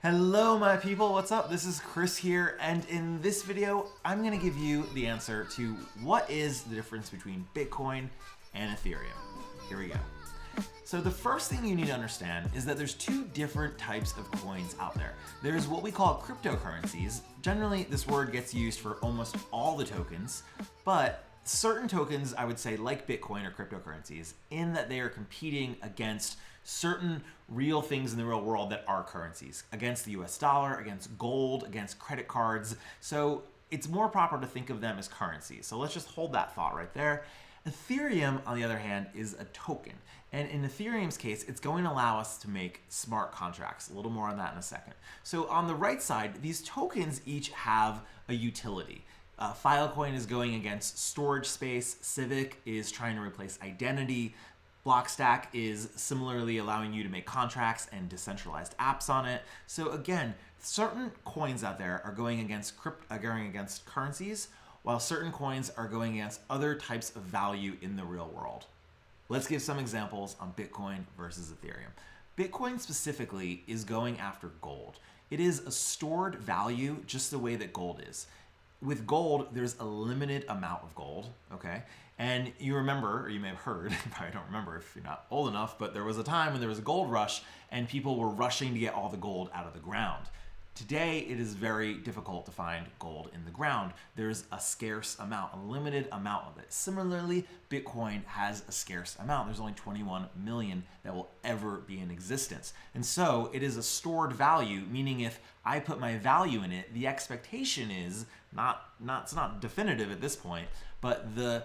Hello my people, what's up? This is Chris here, and in this video I'm going to give you the answer to what is the difference between Bitcoin and Ethereum. Here we go. So the first thing you need to understand is that there's two different types of coins out there. There's what we call cryptocurrencies. Generally this word gets used for almost all the tokens, but certain tokens, I would say, like Bitcoin or cryptocurrencies, in that they are competing against certain real things in the real world that are currencies, against the US dollar, against gold, against credit cards. So it's more proper to think of them as currencies. So let's just hold that thought right there. Ethereum, on the other hand, is a token. And in Ethereum's case, it's going to allow us to make smart contracts. A little more on that in a second. So on the right side, these tokens each have a utility. Filecoin is going against storage space. Civic is trying to replace identity. Blockstack is similarly allowing you to make contracts and decentralized apps on it. So again, certain coins out there are going against currencies, while certain coins are going against other types of value in the real world. Let's give some examples on Bitcoin versus Ethereum. Bitcoin specifically is going after gold. It is a stored value just the way that gold is. With gold, there's a limited amount of gold, okay? And you remember, or you may have heard, you probably don't remember if you're not old enough, but there was a time when there was a gold rush and people were rushing to get all the gold out of the ground. Today, it is very difficult to find gold in the ground. There's a scarce amount, a limited amount of it. Similarly, Bitcoin has a scarce amount. There's only 21 million that will ever be in existence. And so it is a stored value, meaning if I put my value in it, the expectation is it's not definitive at this point, but the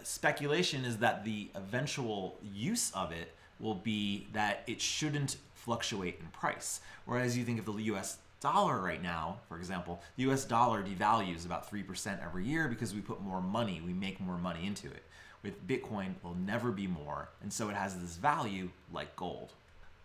speculation is that the eventual use of it will be that it shouldn't fluctuate in price. Whereas you think of the US dollar right now, for example, the US dollar devalues about 3% every year because we put more money, we make more money into it. With Bitcoin, it will never be more, and so it has this value like gold.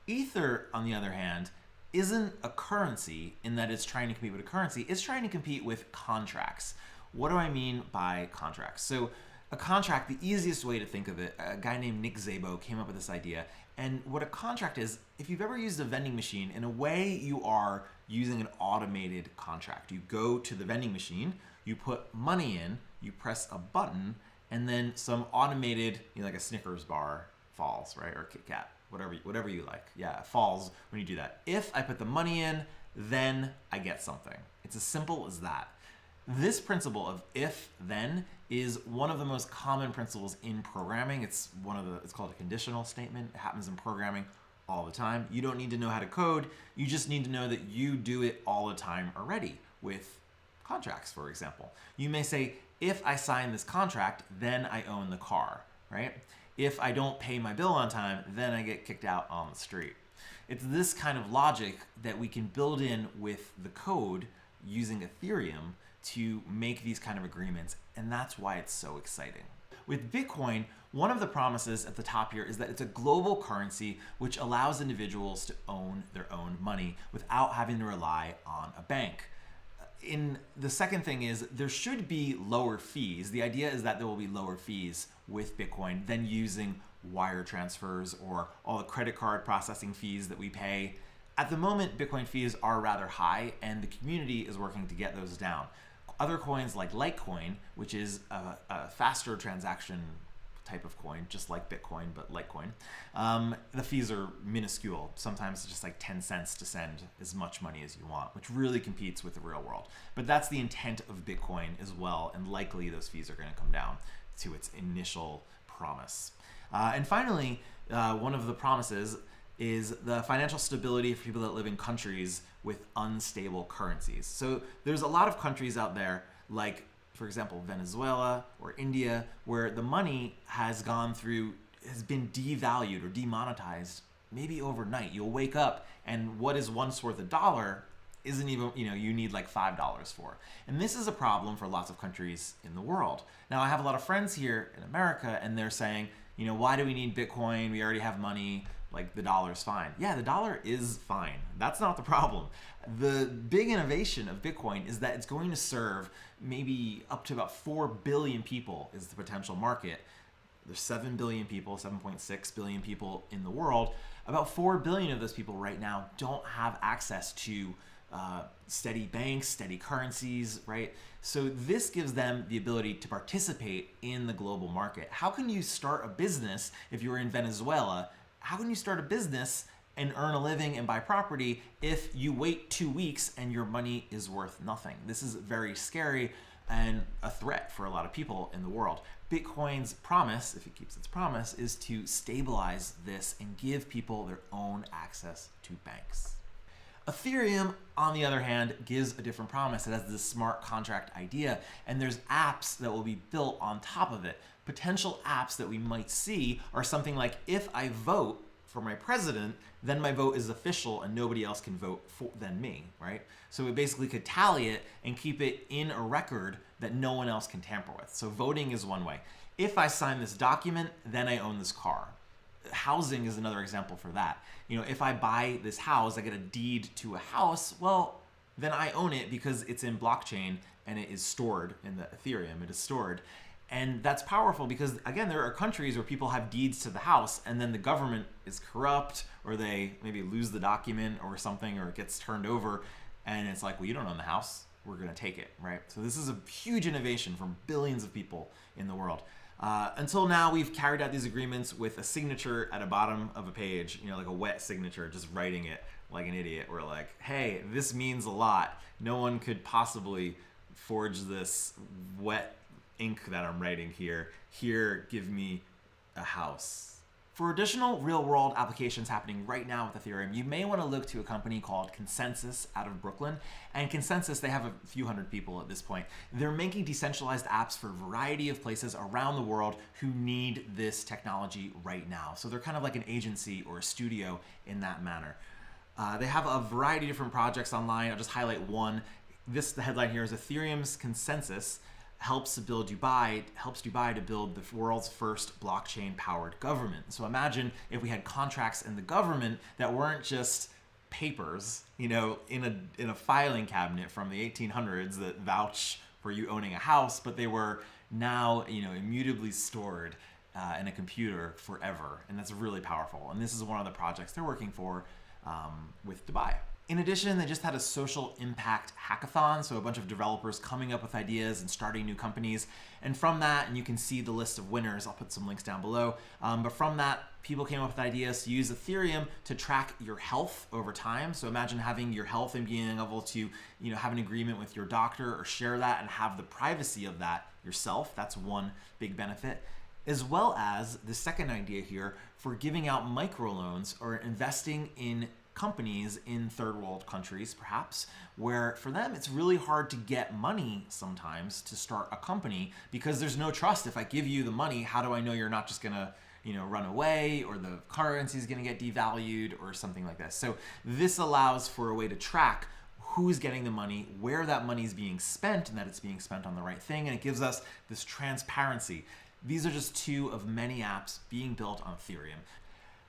Ether, on the other hand, isn't a currency in that it's trying to compete with a currency, it's trying to compete with contracts. What do I mean by contracts? So a contract, the easiest way to think of it, a guy named Nick Szabo came up with this idea. And what a contract is, if you've ever used a vending machine, in a way you are using an automated contract. You go to the vending machine, you put money in, you press a button, and then some automated, like a Snickers bar falls, right? Or a Kit Kat, whatever you like. Yeah, it falls when you do that. If I put the money in, then I get something. It's as simple as that. This principle of if-then is one of the most common principles in programming. It's called a conditional statement. It happens in programming all the time. You don't need to know how to code. You just need to know that you do it all the time already with contracts, for example. You may say, if I sign this contract, then I own the car, right? If I don't pay my bill on time, then I get kicked out on the street. It's this kind of logic that we can build in with the code using Ethereum to make these kind of agreements, and that's why it's so exciting. With Bitcoin, one of the promises at the top here is that it's a global currency which allows individuals to own their own money without having to rely on a bank. The second thing is there should be lower fees. The idea is that there will be lower fees with Bitcoin than using wire transfers or all the credit card processing fees that we pay. At the moment, Bitcoin fees are rather high, and the community is working to get those down. Other coins like Litecoin, which is a faster transaction type of coin, just like Bitcoin, but Litecoin, the fees are minuscule. Sometimes it's just like 10 cents to send as much money as you want, which really competes with the real world. But that's the intent of Bitcoin as well, and likely those fees are going to come down to its initial promise. And finally, one of the promises is the financial stability for people that live in countries with unstable currencies. So there's a lot of countries out there, like, for example, Venezuela or India, where the money has been devalued or demonetized maybe overnight. You'll wake up and what is once worth $1 isn't even, you need like $5 for. And this is a problem for lots of countries in the world. Now, I have a lot of friends here in America, and they're saying, why do we need Bitcoin? We already have money. Like, the dollar's fine. Yeah, the dollar is fine. That's not the problem. The big innovation of Bitcoin is that it's going to serve maybe up to about 4 billion people is the potential market. There's 7 billion people, 7.6 billion people in the world. About 4 billion of those people right now don't have access to steady banks, steady currencies, right? So this gives them the ability to participate in the global market. How can you start a business if you're in Venezuela? How can you start a business and earn a living and buy property if you wait 2 weeks and your money is worth nothing? This is very scary and a threat for a lot of people in the world. Bitcoin's promise, if it keeps its promise, is to stabilize this and give people their own access to banks. Ethereum, on the other hand, gives a different promise. It has this smart contract idea, and there's apps that will be built on top of it. Potential apps that we might see are something like, if I vote for my president, then my vote is official and nobody else can vote for than me, right? So we basically could tally it and keep it in a record that no one else can tamper with. So voting is one way. If I sign this document, then I own this car. Housing is another example for that. You know, if I buy this house, I get a deed to a house, well, then I own it because it's in blockchain and it is stored in the Ethereum. It is stored. And that's powerful because, again, there are countries where people have deeds to the house and then the government is corrupt, or they maybe lose the document or something, or it gets turned over and it's like, well, you don't own the house, we're going to take it, right? So this is a huge innovation from billions of people in the world. Until now, we've carried out these agreements with a signature at the bottom of a page, you know, like a wet signature, just writing it like an idiot. We're like, hey, this means a lot. No one could possibly forge this wet ink that I'm writing here. Here, give me a house. For additional real-world applications happening right now with Ethereum, you may want to look to a company called Consensus out of Brooklyn. And Consensus, they have a few hundred people at this point. They're making decentralized apps for a variety of places around the world who need this technology right now. So they're kind of like an agency or a studio in that manner. They have a variety of different projects online. I'll just highlight one. The headline here is Ethereum's Consensus helps Dubai to build the world's first blockchain-powered government. So imagine if we had contracts in the government that weren't just papers, you know, in a filing cabinet from the 1800s that vouch for you owning a house, but they were now, you know, immutably stored in a computer forever, and that's really powerful. And this is one of the projects they're working for with Dubai. In addition, they just had a social impact hackathon, so a bunch of developers coming up with ideas and starting new companies. And from that, and you can see the list of winners, I'll put some links down below, but from that, people came up with ideas to use Ethereum to track your health over time. So imagine having your health and being able to, you know, have an agreement with your doctor or share that and have the privacy of that yourself. That's one big benefit. As well as the second idea here for giving out microloans or investing in companies in third world countries, perhaps, where for them it's really hard to get money sometimes to start a company because there's no trust. If I give you the money, how do I know you're not just gonna, you know, run away, or the currency is gonna get devalued or something like this? So this allows for a way to track who's getting the money, where that money is being spent, and that it's being spent on the right thing, and it gives us this transparency. These are just two of many apps being built on Ethereum.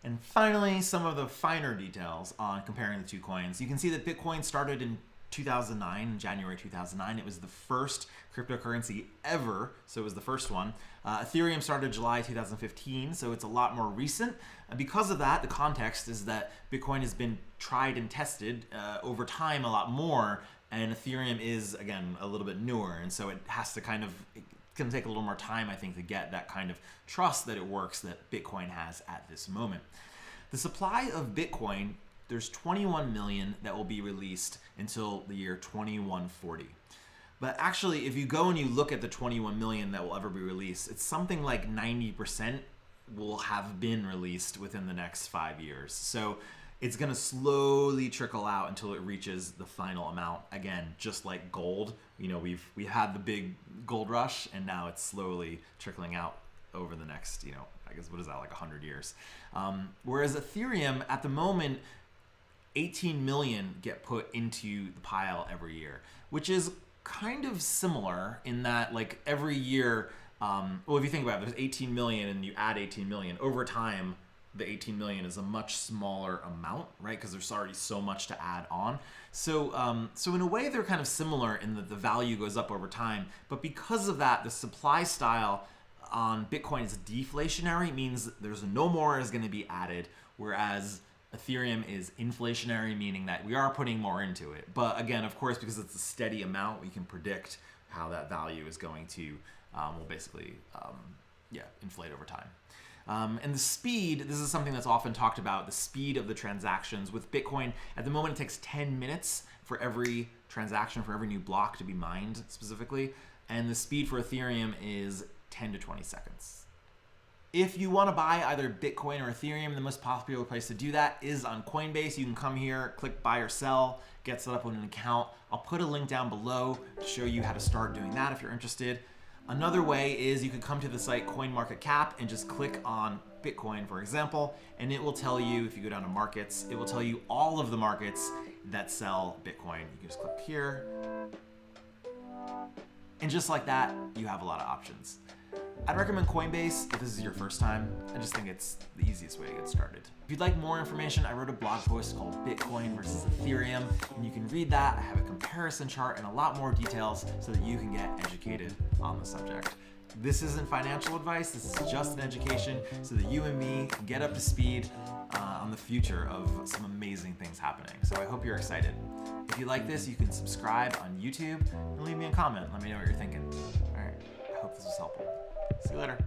And finally, some of the finer details on comparing the two coins. You can see that Bitcoin started in 2009, January 2009. It was the first cryptocurrency ever, so it was the first one. Ethereum started July 2015, so it's a lot more recent. And because of that, the context is that Bitcoin has been tried and tested over time a lot more, and Ethereum is, again, a little bit newer, and so it has to kind of, it's going to take a little more time, I think, to get that kind of trust that it works that Bitcoin has at this moment. The supply of Bitcoin, there's 21 million that will be released until the year 2140. But actually, if you go and you look at the 21 million that will ever be released, it's something like 90% will have been released within the next 5 years. So it's going to slowly trickle out until it reaches the final amount. Again, just like gold, you know, we had the big gold rush, and now it's slowly trickling out over the next, you know, I guess, what is that, like 100 years? Whereas Ethereum, at the moment, 18 million get put into the pile every year, which is kind of similar in that, like, every year, well, if you think about it, there's 18 million and you add 18 million, over time, the 18 million is a much smaller amount, right? Because there's already so much to add on. So, so in a way, they're kind of similar in that the value goes up over time. But because of that, the supply style on Bitcoin is deflationary, means there's no more is going to be added, whereas Ethereum is inflationary, meaning that we are putting more into it. But again, of course, because it's a steady amount, we can predict how that value is going to, will basically, inflate over time. And the speed, this is something that's often talked about, the speed of the transactions. With Bitcoin, at the moment, it takes 10 minutes for every transaction, for every new block to be mined specifically. And the speed for Ethereum is 10 to 20 seconds. If you want to buy either Bitcoin or Ethereum, the most popular place to do that is on Coinbase. You can come here, click buy or sell, get set up with an account. I'll put a link down below to show you how to start doing that if you're interested. Another way is you could come to the site CoinMarketCap and just click on Bitcoin, for example, and it will tell you, if you go down to markets, it will tell you all of the markets that sell Bitcoin. You can just click here. And just like that, you have a lot of options. I'd recommend Coinbase if this is your first time. I just think it's the easiest way to get started. If you'd like more information, I wrote a blog post called Bitcoin versus Ethereum, and you can read that. I have a comparison chart and a lot more details so that you can get educated on the subject. This isn't financial advice, this is just an education so that you and me can get up to speed on the future of some amazing things happening. So I hope you're excited. If you like this, you can subscribe on YouTube and leave me a comment. Let me know what you're thinking. All right, I hope this was helpful. See you later.